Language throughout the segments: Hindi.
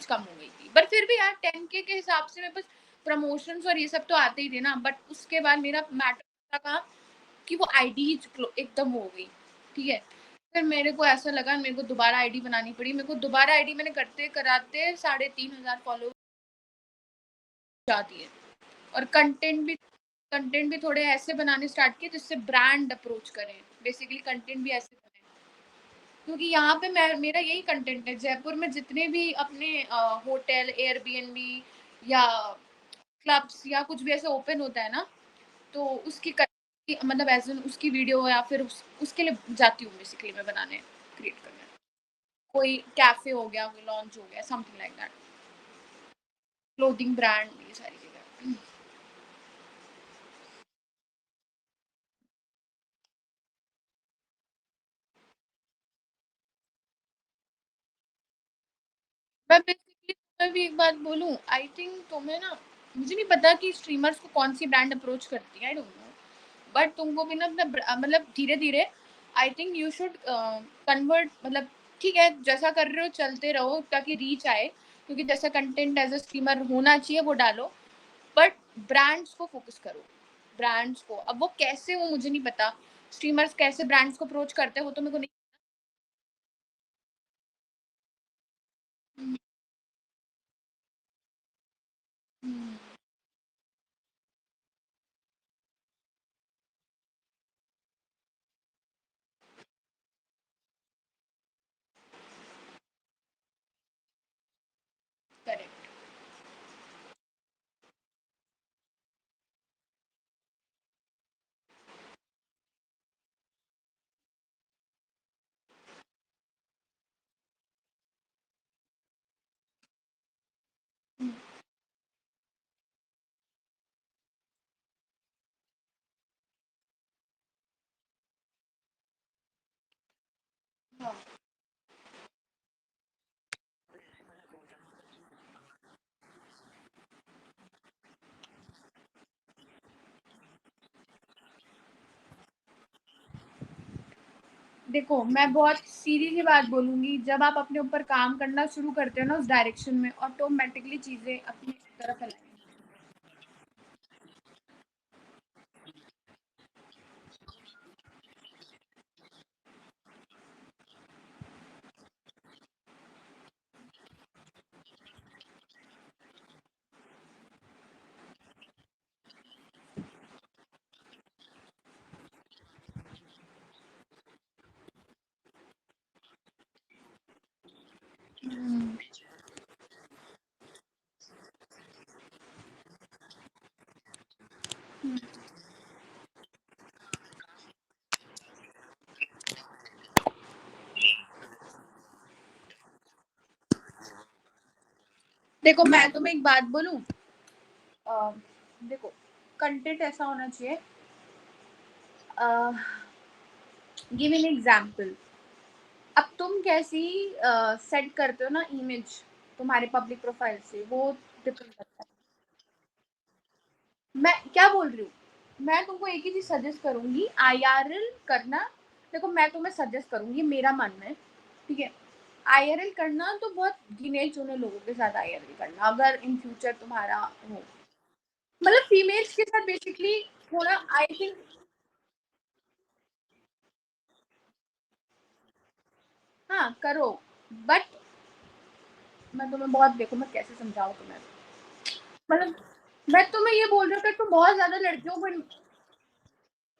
कम हो गई थी, बट फिर भी यार 10K के हिसाब से मेरे पास प्रमोशंस और ये सब तो आते ही थे ना। बट उसके बाद मेरा मैटर था कि वो आईडी ही एकदम हो गई, ठीक है। फिर मेरे को ऐसा लगा, मेरे को दोबारा आईडी बनानी पड़ी। मेरे को दोबारा आईडी मैंने करते कराते 3,500 फॉलोअर्स जाती है। और कंटेंट भी थोड़े ऐसे बनाने स्टार्ट किए जिससे ब्रांड अप्रोच करें। बेसिकली कंटेंट भी ऐसे बने, क्योंकि यहाँ पे मैं मेरा यही कंटेंट है। जयपुर में जितने भी अपने होटल, एयरबीएनबी या क्लब्स या कुछ भी ऐसे ओपन होता है ना, तो उसकी मतलब एज एन उसकी वीडियो या फिर उसके लिए जाती हूँ बेसिकली मैं बनाने, क्रिएट करने। कोई कैफे हो गया, कोई लॉन्च हो गया, something like that, clothing brand, ये सारी चीजें। मैं बेसिकली तुम्हें भी एक बात बोलूं, आई थिंक तुम्हें ना, मुझे नहीं पता कि स्ट्रीमर्स को कौन सी ब्रांड अप्रोच करती है, आई डोंट नो। बट तुमको भी ना अपना मतलब धीरे धीरे I think you should convert, मतलब ठीक है जैसा कर रहे हो चलते रहो ताकि रीच आए, क्योंकि जैसा कंटेंट एज अ स्ट्रीमर होना चाहिए वो डालो। बट ब्रांड्स को फोकस करो, ब्रांड्स को। अब वो कैसे, वो मुझे नहीं पता, स्ट्रीमर्स कैसे ब्रांड्स को अप्रोच करते हो तो मेरे को नहीं। करेक्ट। हाँ, देखो मैं बहुत सीधी सी बात बोलूंगी, जब आप अपने ऊपर काम करना शुरू करते हो ना उस डायरेक्शन में, ऑटोमेटिकली चीजें अपनी तरफ फैलाएंगी। देखो मैं तुम्हें एक बात बोलूं, देखो कंटेंट ऐसा होना चाहिए, गिव एन एग्जांपल। अब तुम कैसी सेट करते हो ना इमेज तुम्हारे पब्लिक प्रोफाइल से, वो डिपेंड करता है। मैं क्या बोल रही हूँ, मैं तुमको एक ही चीज सजेस्ट करूंगी, आईआरएल करना। देखो मैं तुम्हें सजेस्ट करूंगी, मेरा मानना है, ठीक है। आईआरएल करना तो बहुत गिने चुने लोगों के साथ आईआरएल करना, अगर इन फ्यूचर तुम्हारा हो, मतलब फीमेल्स के साथ बेसिकली थोड़ा आई थिंक। हाँ करो, बट मैं तुम्हें बहुत, देखो मैं कैसे समझाऊं तुम्हें, मतलब मैं तुम्हें ये बोल रही हूँ कि तुम बहुत ज्यादा लड़कियों को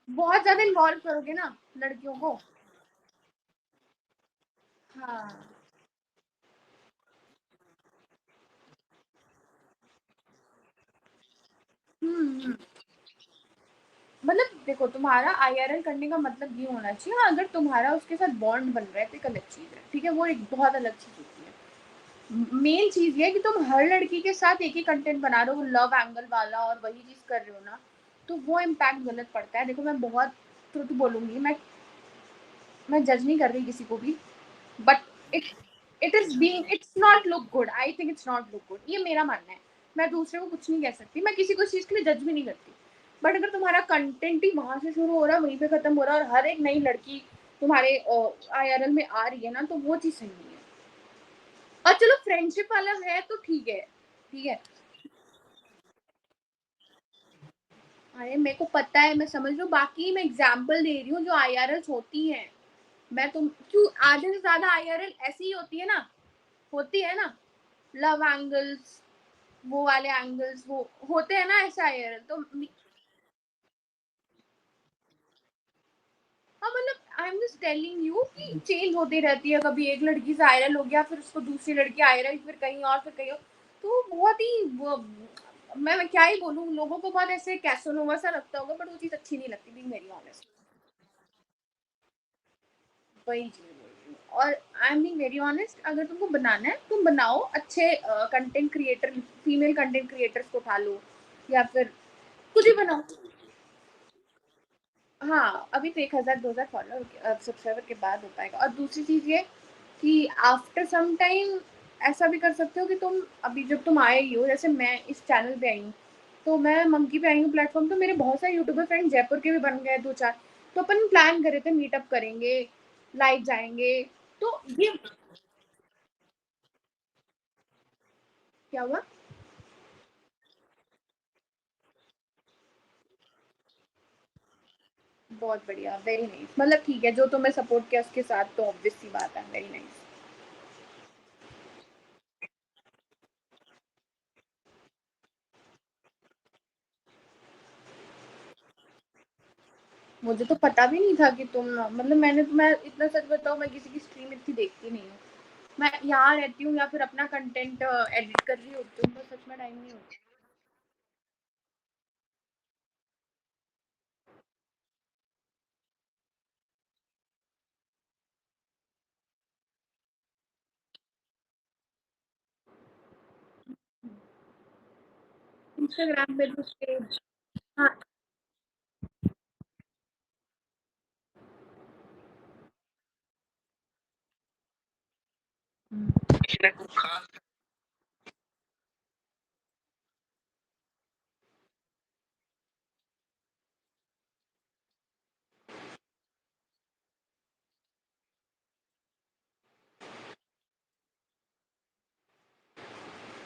बहुत ज्यादा इन्वॉल्व करोगे ना लड़कियों को। हाँ। हम्म। मतलब देखो तुम्हारा आईआरएल करने का मतलब ये होना चाहिए, हाँ, अगर तुम्हारा उसके साथ बॉन्ड बन रहा है तो एक अलग चीज है, ठीक है, वो एक बहुत अलग चीज होती है। मेन चीज ये है कि तुम हर लड़की के साथ एक ही कंटेंट बना रहे हो लव एंगल वाला और वही चीज कर रहे हो ना, तो वो इम्पैक्ट गलत पड़ता है। देखो मैं बहुत ट्रुथ बोलूंगी, मैं जज नहीं कर रही किसी को भी, but it is being, it's not look good, I think it's not look good, ये मेरा मानना है। मैं दूसरे को कुछ नहीं कह सकती, मैं किसी को इस चीज के लिए जज भी नहीं करती। बट अगर तुम्हारा कंटेंट ही वहां से शुरू हो रहा है वहीं पे खत्म हो रहा है और हर एक नई लड़की तुम्हारे आईआरएल में आ रही है ना, तो वो चीज सही नहीं है। और चलो फ्रेंडशिप वाला है तो ठीक है, ठीक है। अरे मेरे को पता है, मैं समझ रही हूँ, बाकी मैं एग्जांपल दे रही हूँ जो आईआरएल्स होती हैं। मैं तुम क्यों, आधे से ज़्यादा आईआरएल ऐसी ही होती है ना, होती है ना, लव एंगल्स, वो वाले एंगल्स वो होते हैं ना ऐसे आईआरएल तो हाँ, मतलब I am just telling you कि चेंज होती रहती है, कभी एक लड़की से आयरल हो गया, फिर उसको दूसरी लड़की आयरल, फिर कहीं और, फिर कहीं और। तो बहुत ही मैं क्या ही बोलूँ, लोगों को बहुत ऐसे कैसोनोवा सा लगता होगा, बट वो चीज़ अच्छी नहीं लगती, बीइंग वेरी ऑनेस्ट। वही चीज़ बोल रही हूँ। और I am being very honest, अगर तुमको बनाना है तुम बनाओ, अच्छे content creator, female content creators को उठा लो, या फिर खुद ही बनाओ। हाँ, अभी तो 1000-2000 फॉलोअर सब्सक्राइबर के बाद हो पाएगा। और दूसरी चीज़ ये कि आफ्टर सम टाइम ऐसा भी कर सकते हो कि तुम अभी जब तुम आए ही हो, जैसे मैं इस चैनल पे आई हूँ, तो मैं मंकी पे आई हूँ प्लेटफ़ॉर्म, तो मेरे बहुत सारे यूट्यूबर फ्रेंड जयपुर के भी बन गए 2-4, तो अपन प्लान कर रहे थे मीटअप करेंगे, लाइव जाएँगे, तो ये क्या हुआ? बहुत बढ़िया, वेरी नाइस, मतलब ठीक है, जो तुम्हें सपोर्ट किया उसके साथ तो ऑब्वियस सी बात है, वेरी नाइस। मुझे तो पता भी नहीं था कि तुम, मतलब मैं इतना सच बताऊँ, मैं किसी की स्ट्रीम इतनी देखती नहीं हूँ। मैं यहाँ रहती हूँ या फिर अपना कंटेंट एडिट कर रही होती हूँ, तो सच में टाइम नहीं होता। इंस्टाग्राम पे तो उसके, हाँ,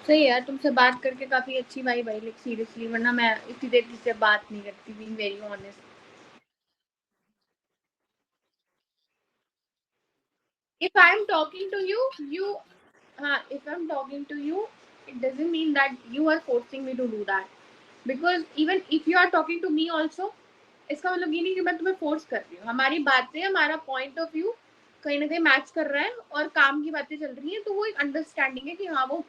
सही है यार, तुमसे बात करके काफ़ी अच्छी वाइब आई, लाइक सीरियसली, वरना मैं इतनी देर किसी से बात नहीं करती, being very honest. If I'm talking to you, if I'm talking to you, it doesn't mean that you are forcing me to do that. Because even if you are talking to me also, इसका मतलब ये नहीं कि मैं तुम्हें फोर्स कर रही हूँ, हमारी बातें, हमारा पॉइंट ऑफ व्यू कहीं ना कहीं मैच कर रहा है और काम की बातें चल रही हैं, तो वो एक अंडरस्टैंडिंग है कि हाँ, वो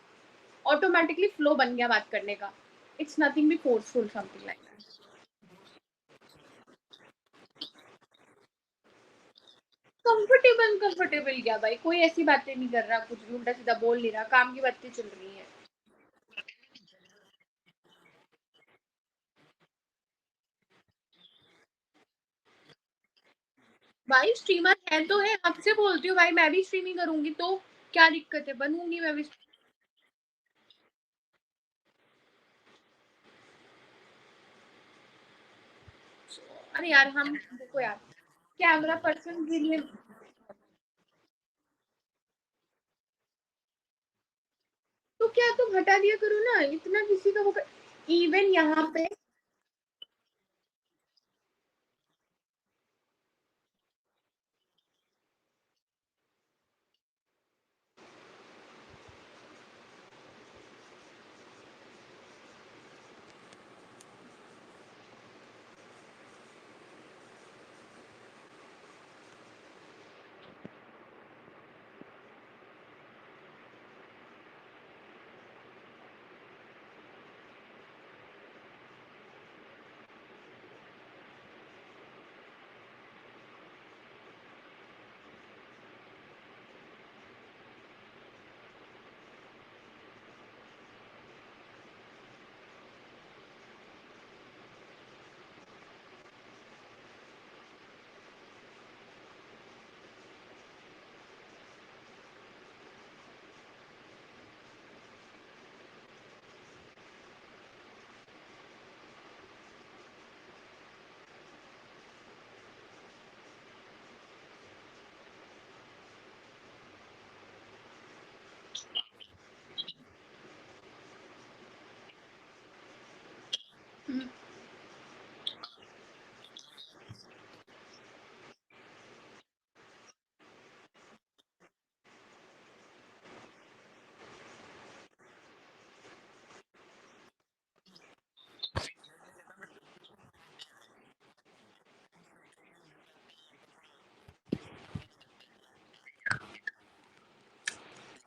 ऑटोमेटिकली फ्लो बन गया बात करने का। It's nothing B forceful, something like that. Comfortable comfortable क्या भाई, कोई ऐसी बातें नहीं कर रहा, कुछ भी उल्टा सीधा बोल नहीं रहा, काम की बातें चल रही हैं। भाई स्ट्रीमर है तो है, हद से बोलती हूँ भाई, मैं भी स्ट्रीमिंग करूंगी तो क्या दिक्कत है, बनूंगी मैं भी। अरे यार हम देखो यार, कैमरा पर्सन के लिए तो क्या तुम हटा दिया करो ना, इतना किसी का वो इवन यहाँ पे।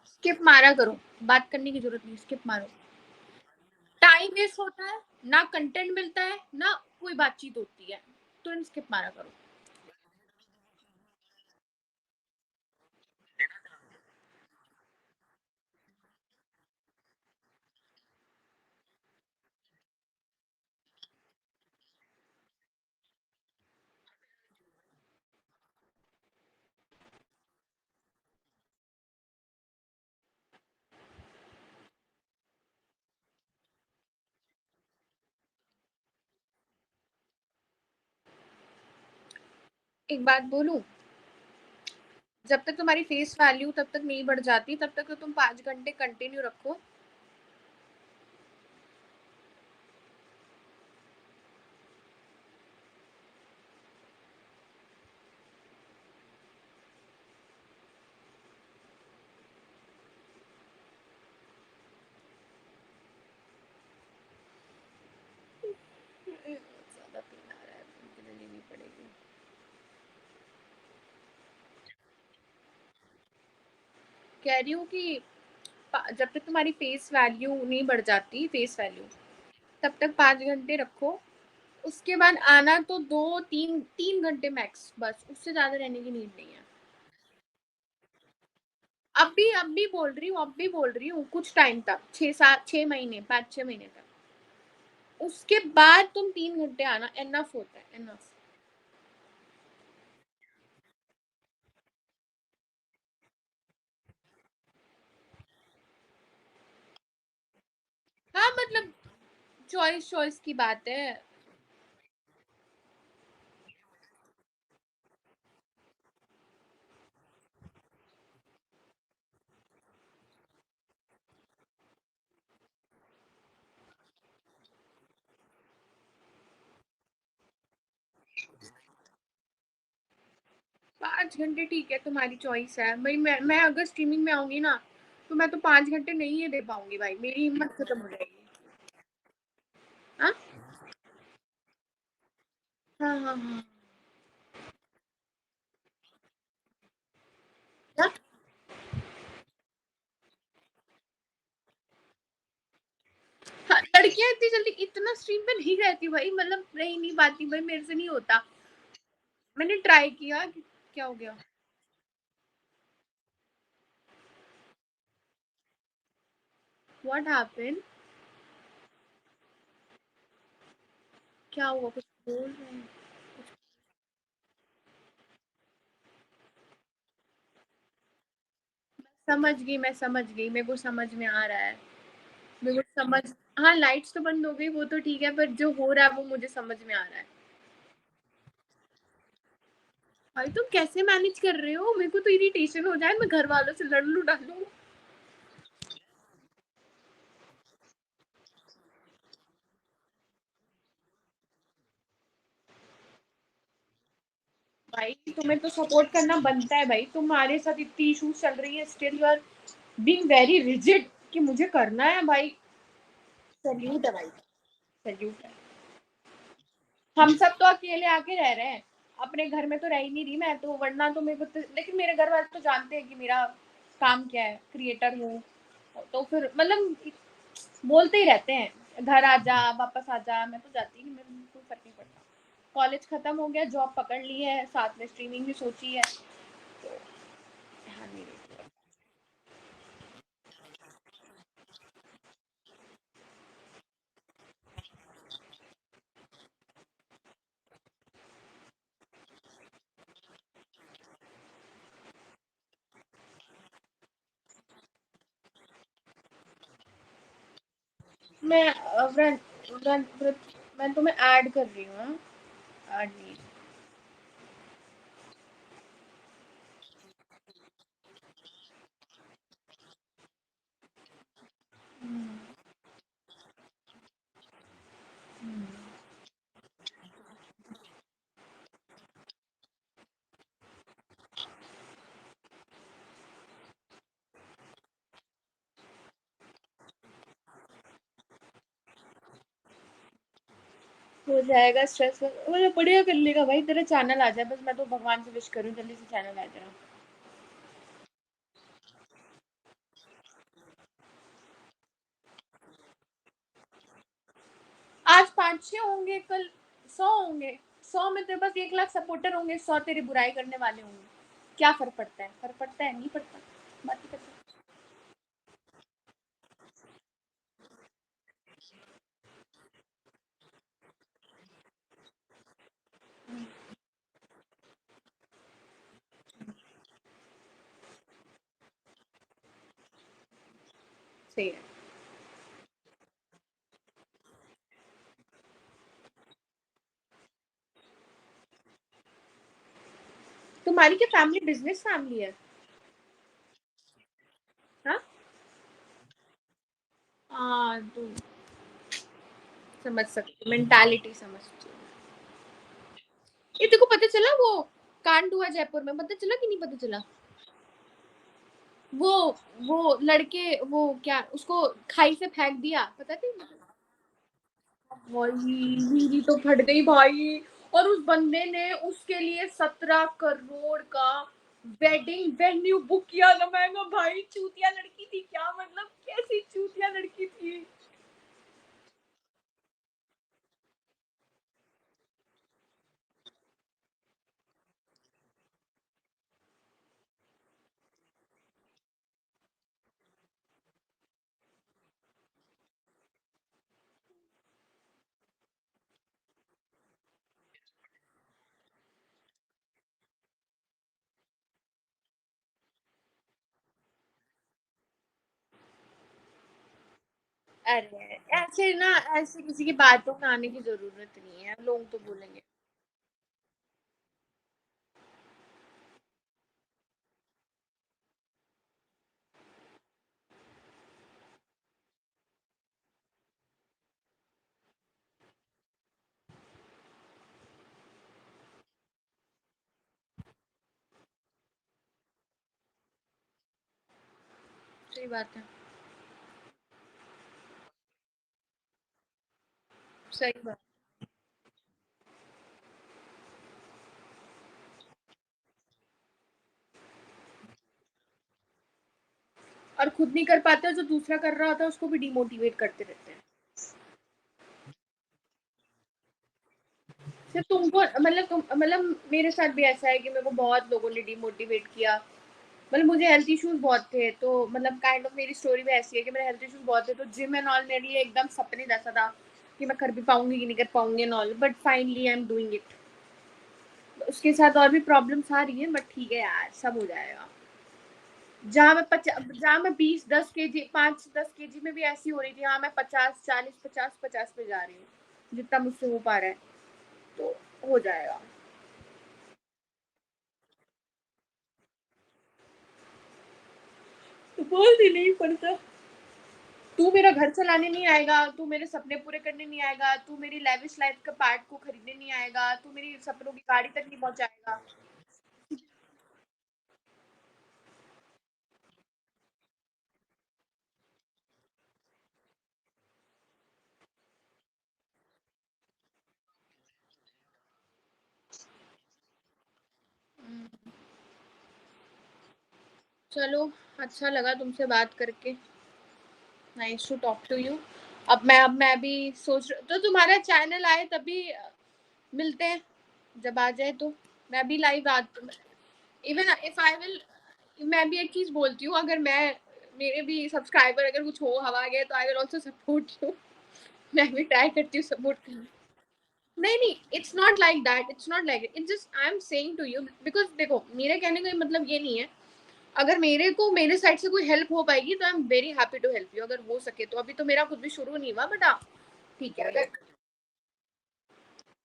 स्किप मारा करो, बात करने की जरूरत नहीं, स्किप मारो। टाइम वेस्ट होता है, ना कंटेंट मिलता है, ना कोई बातचीत होती है, तुरंत स्किप मारा करो। एक बात बोलूं, जब तक तुम्हारी फेस वैल्यू तब तक नहीं बढ़ जाती, तब तक तो तुम 5 घंटे कंटिन्यू रखो। ज्यादा पेन आ रहा है, मुझे लेनी पड़ेगी। कह रही हूँ कि जब तक तुम्हारी फेस वैल्यू नहीं बढ़ जाती, फेस वैल्यू, तब तक 5 घंटे रखो। उसके बाद आना तो 2 3 3 घंटे मैक्स, बस उससे ज्यादा रहने की नीड नहीं है। अब भी बोल रही हूँ, अब भी बोल रही हूँ, कुछ टाइम तक, 6 7 6 महीने, 5 6 महीने तक। उसके बाद तुम 3 घंटे आना, एनफ होता है, एनफ। हाँ मतलब चॉइस चॉइस की बात है। 5 घंटे ठीक है, तुम्हारी चॉइस है भाई। मैं अगर स्ट्रीमिंग में आऊंगी ना, तो मैं तो 5 घंटे नहीं है दे पाऊंगी भाई, मेरी हिम्मत खत्म हो जाएगी। हाँ हाँ हाँ हाँ। क्या? हाँ, लड़कियां इतनी जल्दी इतना स्ट्रीम पे नहीं रहती भाई, मतलब रह नहीं पाती भाई, मेरे से नहीं होता। मैंने ट्राई किया, क्या हो गया? What happened? क्या हुआ, कुछ बोल रहे हैं? समझ गई, मैं समझ गई, मेरे को समझ में आ रहा है। मेरे को समझ, हाँ लाइट्स तो बंद हो गई, वो तो ठीक है, पर जो हो रहा है वो मुझे समझ में आ रहा है। भाई तुम कैसे मैनेज कर रहे हो? मेरे को तो इरिटेशन हो जाए, मैं घर वालों से लड़ लू डालू। भाई तुम्हें तो सपोर्ट करना बनता है भाई, तुम्हारे साथ इतनी इश्यूज चल रही है, still you are being very rigid कि मुझे करना है भाई। सैल्यूट है भाई, सैल्यूट है। हम सब तो अकेले आके रह रहे हैं, अपने घर में तो रह ही नहीं रही मैं तो, वरना तो मेरे को तो, लेकिन मेरे घर वाले तो जानते हैं कि मेरा काम क्या है, क्रिएटर हूँ। तो फिर मतलब बोलते ही रहते हैं घर आ जा, वापस आ जा, मैं तो जाती नहीं, मेरे को कोई फर्क नहीं पड़ता। कॉलेज खत्म हो गया, जॉब पकड़ ली है, साथ में स्ट्रीमिंग भी सोची है, तो ध्यान नहीं देती। मैं मैं तुम्हें ऐड कर रही हूँ, ऐड नहीं। हो जाएगा स्ट्रेस, मतलब बढ़िया कर लेगा भाई, तेरा चैनल आ जाए बस, मैं तो भगवान से विश करूँ जल्दी से चैनल आ जाए। आज 5-6 होंगे, कल 100 होंगे। 100 में तेरे पास 1 लाख सपोर्टर होंगे, 100 तेरी बुराई करने वाले होंगे। क्या फर्क पड़ता है? फर्क पड़ता है? नहीं पड़ता। बात ही करते। सही है। तुम्हारी क्या फैमिली बिजनेस फैमिली है? हाँ। हाँ तो समझ सकती, मेंटालिटी समझती हूँ। ये तेको पता चला वो कांड हुआ जयपुर में, पता चला कि नहीं पता चला? वो वो लड़के, वो क्या उसको खाई से फेंक दिया, पता थी? वही मेरी तो फट गई भाई। और उस बंदे ने उसके लिए 17 करोड़ का वेडिंग वेन्यू बुक किया था। मैं कहा भाई चूतिया लड़की थी क्या, मतलब कैसी चूतिया लड़की थी। अरे ऐसे ना, ऐसे किसी की बातों में आने की जरूरत नहीं है, लोग तो बोलेंगे। सही बात है। सही बात। और खुद नहीं कर पाते, जो दूसरा कर रहा होता है उसको भी डिमोटिवेट करते रहते हैं। सिर्फ तुमको, मतलब तुम, मतलब मेरे साथ भी ऐसा है कि मेरे को बहुत लोगों ने डिमोटिवेट किया। मतलब मुझे हेल्थ इश्यूज बहुत थे, तो मतलब काइंड ऑफ मेरी स्टोरी भी ऐसी है कि मेरे हेल्थ इश्यूज बहुत थे, तो जिम एंड ऑल मेरे लिए एकदम सपने जैसा था कि मैं कर भी पाऊंगी कि नहीं कर पाऊंगी and all, but finally I am doing it. उसके साथ और भी प्रॉब्लम्स आ रही हैं, बट ठीक है यार, सब हो जाएगा। जहाँ मैं 20-10 केजी, 5-10 केजी में भी ऐसी हो रही थी, हाँ मैं 50-40-50-50 पे जा रही हूँ, जितना मुझसे हो पा रहा है, तो हो जाएगा। तो बोल भी नहीं पड़ता। तू मेरा घर चलाने नहीं आएगा, तू मेरे सपने पूरे करने नहीं आएगा, तू मेरी लेविश लाइफ का पार्ट को खरीदने नहीं आएगा, तू मेरी सपनों की गाड़ी तक नहीं पहुंचाएगा। चलो, अच्छा लगा तुमसे बात करके। Nice to talk to you. अब मैं भी सोच तो तुम्हारा चैनल आए तभी मिलते हैं, जब आ जाए तो। मैं भी लाइव रात, इवन इफ आई विल, मैं भी एक चीज बोलती हूँ, अगर मैं, मेरे भी सब्सक्राइबर अगर कुछ हो हवा गए तो I will also support you. मैं भी ट्राई करती हूँ सपोर्ट करने। नहीं नहीं, it's not like that, it's not like it just I am saying to you, because देखो मेरे कहने का मतलब ये नहीं है, अगर मेरे को मेरे साइड से कोई हेल्प हो पाएगी तो I am very happy to help you, अगर हो सके तो। अभी तो मेरा खुद भी शुरू नहीं हुआ, बट हाँ ठीक है। अगर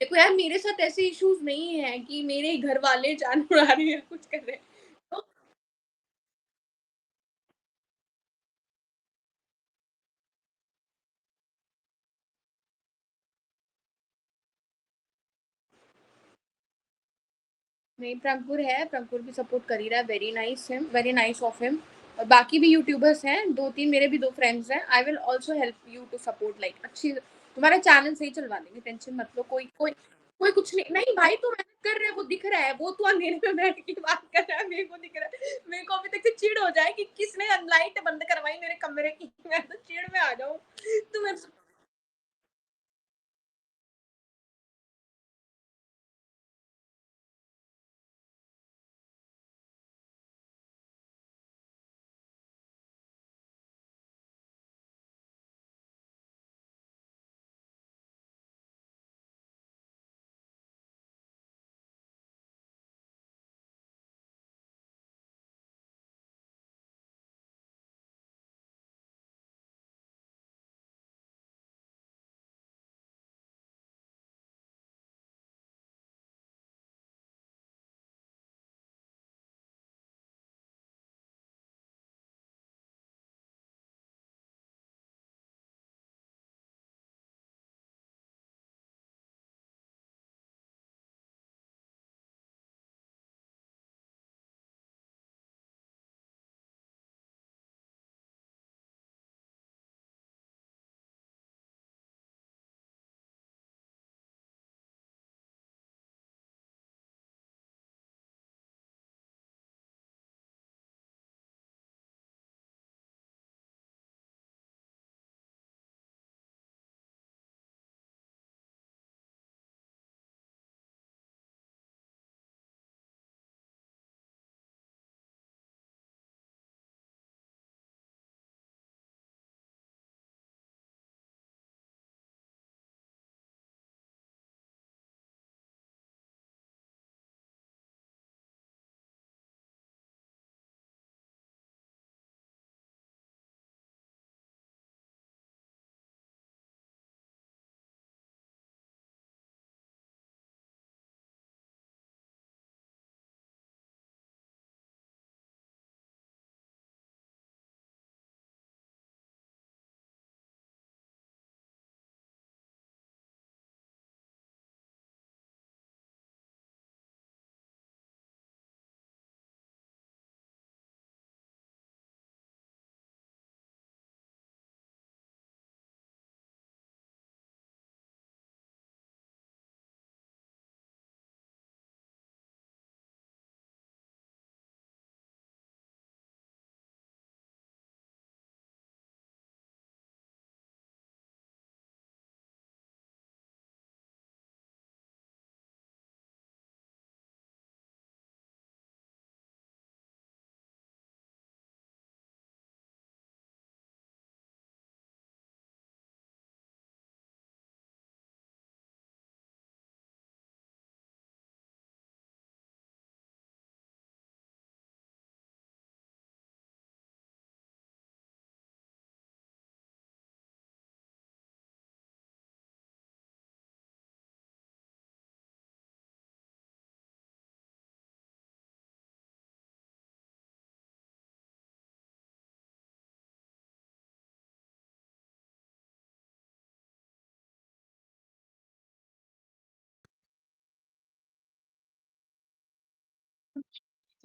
देखो यार, मेरे साथ ऐसे इश्यूज नहीं है कि मेरे घर वाले जान उड़ा रहे हैं, कुछ कर रहे हैं, तो नहीं, प्रंकुर है, प्रंकुर भी सपोर्ट कर ही रहा है, very nice him, very nice of him. और बाकी भी यूट्यूबर्स हैं, 2-3 मेरे भी 2 फ्रेंड्स हैं, I will also help you to support, like अच्छी तुम्हारा चैनल सही चलवा देंगे, टेंशन मत लो। कोई कोई कोई कुछ नहीं, नहीं भाई तू मेहनत कर रहा है, वो दिख रहा है, वो तू अंधेरे में बैठ के बात कर रहा है, मेरे को दिख रहा है। मेरे को अभी तक से चिढ़ हो जाए कि किसने लाइट बंद करवाई मेरे कमरे की। मैं तो चिढ़ में आ जाऊँ। तू मेरे से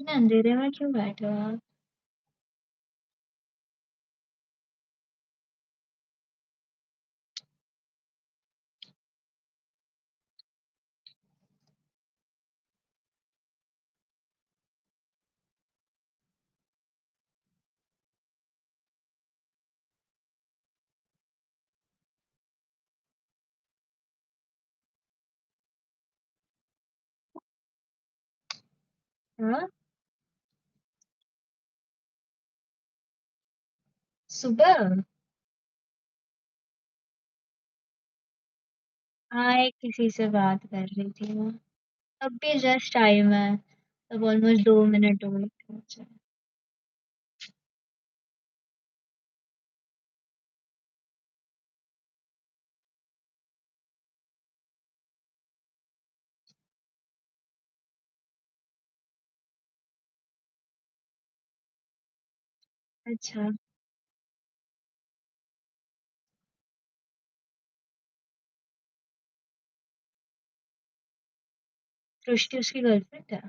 इतने अंधेरे में क्यों बैठे हो आप? हाँ? सुबह? हाँ, एक किसी से बात कर रही थी मैं। अब भी जस्ट आई मैं। अब ऑलमोस्ट 2 मिनट हुए थे मुझे। अच्छा। सृष्टि उसकी गर्लफ्रेंड है?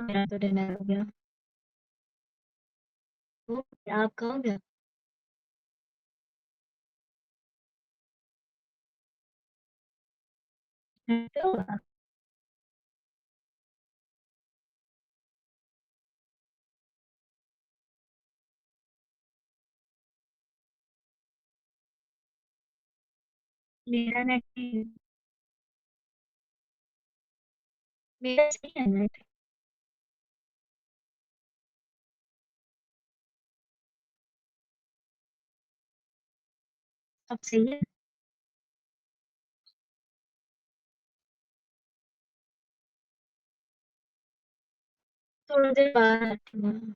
मेरा तो डिनर हो गया। हो गया, आपका हो गया? तो मेरा नेट नहीं, मेरा सही है नेट। अब सही है? थोड़ी देर बाहर आती हूँ।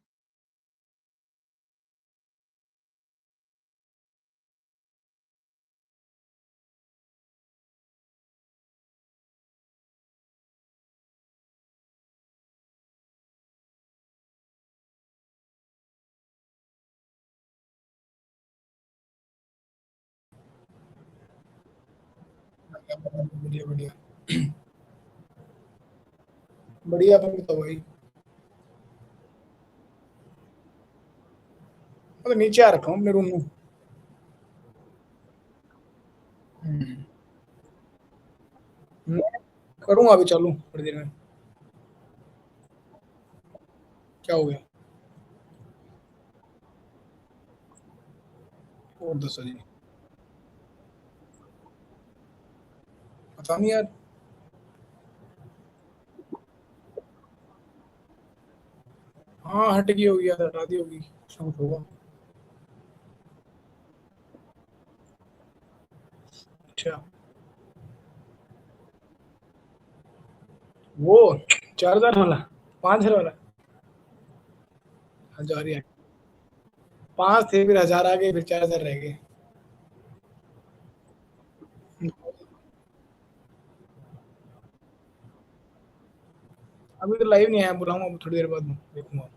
बढ़िया बढ़िया बढ़िया। तुम तो भाई मैं तो नीचे आ रखा हूँ अपने रूम में। मैं करूँगा अभी, चालू थोड़ी देर में। क्या हो गया? और दस जी। पता नहीं यार। हाँ हट गई होगी यार, हटा दी होगी, कुछ होगा। अच्छा। वो 4,000 वाला, 5,000 वाला। 1,000 ही है। 5 थे, फिर 1,000 आ गए, फिर 4,000 रह गए। अभी तो लाइव नहीं आया, बुलाऊंगा थोड़ी देर बाद देखूंगा।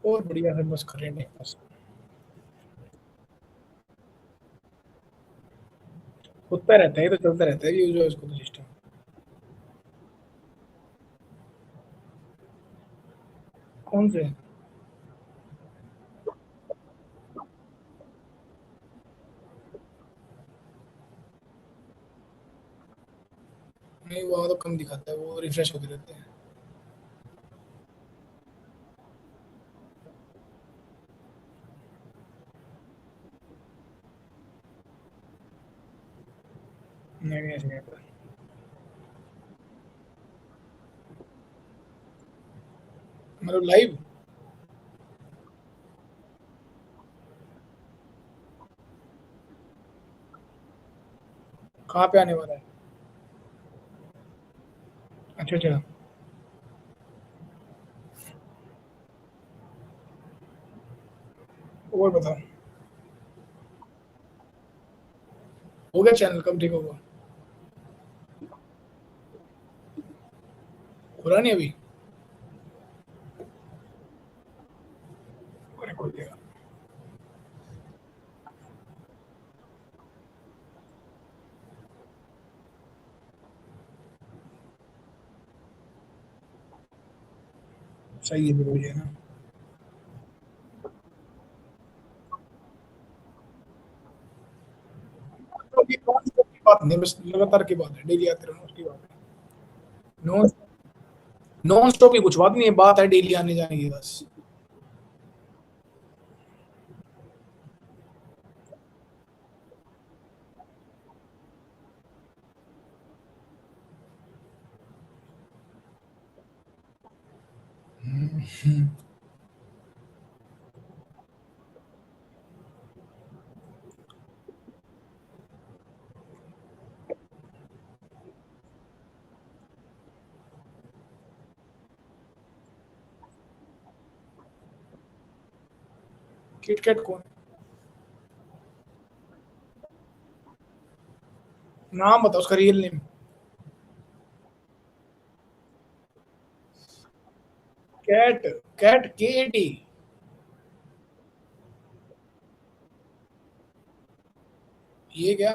और बढ़िया है, बस कर रहे हैं बस। होता रहता है, ये तो चलता रहता है, यूज इसको तो सिस्टम। कौन से? नहीं वो तो कम दिखाता है, वो रिफ्रेश होते रहते हैं। नहीं नहीं, ऐसे नहीं होता। मतलब लाइव? कहाँ पे आने वाला है? अच्छा अच्छा। और बताओ। हो गया चैनल, कब ठीक होगा? खुला नहीं अभी? अरे खोल देगा। सही है, फिर है ना। तो अभी नॉन स्टॉप की बात नहीं, बस लगातार की बात है, डेली आते रहना उसकी बात है। नॉन नॉन स्टॉप की कुछ बात नहीं है, बात है डेली आने जाने की बस। किटकैट कौन? नाम बताओ उसका, real name. Cat? Cat KAT? ये क्या?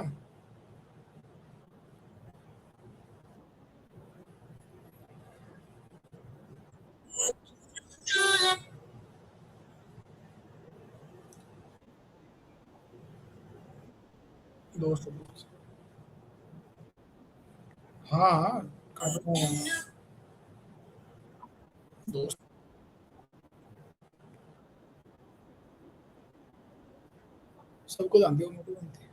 दोस्त हाँ हाँ काटना है, दोस्त सबको जानती है, उनको जानती है।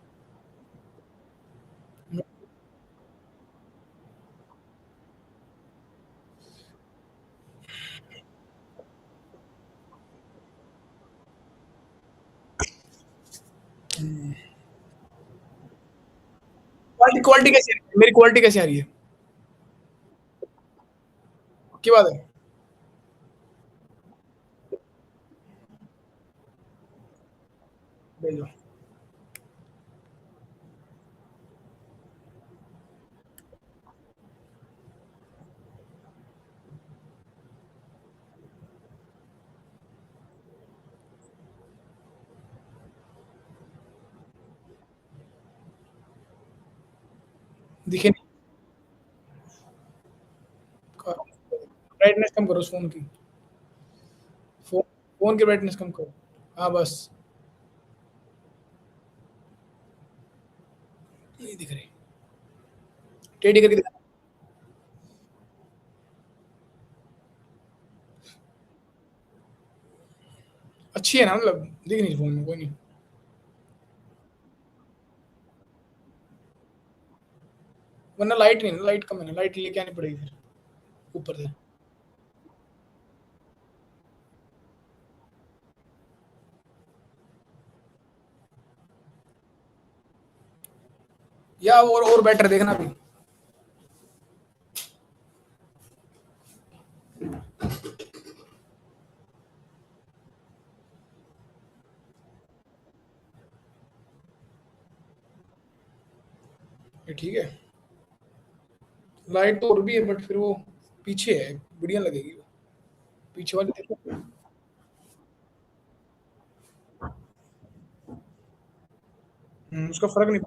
क्वालिटी क्वालिटी कैसी आ रही है? मेरी क्वालिटी कैसी आ रही है? पक्की बात है? भेजो। दिखे नहीं। ब्राइटनेस कम करो उस फ़ोन की। फ़ोन फ़ोन की ब्राइटनेस कम करो। हाँ, बस। नहीं दिख रही। टेढ़ी करके दिखा। अच्छी है ना, मतलब दिख नहीं फ़ोन में, कोई नहीं। वरना लाइट नहीं, लाइट कम है ना, लाइट लेके आनी पड़ेगी फिर ऊपर से। या और बेटर देखना भी। ये ठीक है। लाइट तो और भी है, बट फिर वो पीछे है, बढ़िया लगेगी वो। पीछे वाली देखो। उसका फ़र्क नहीं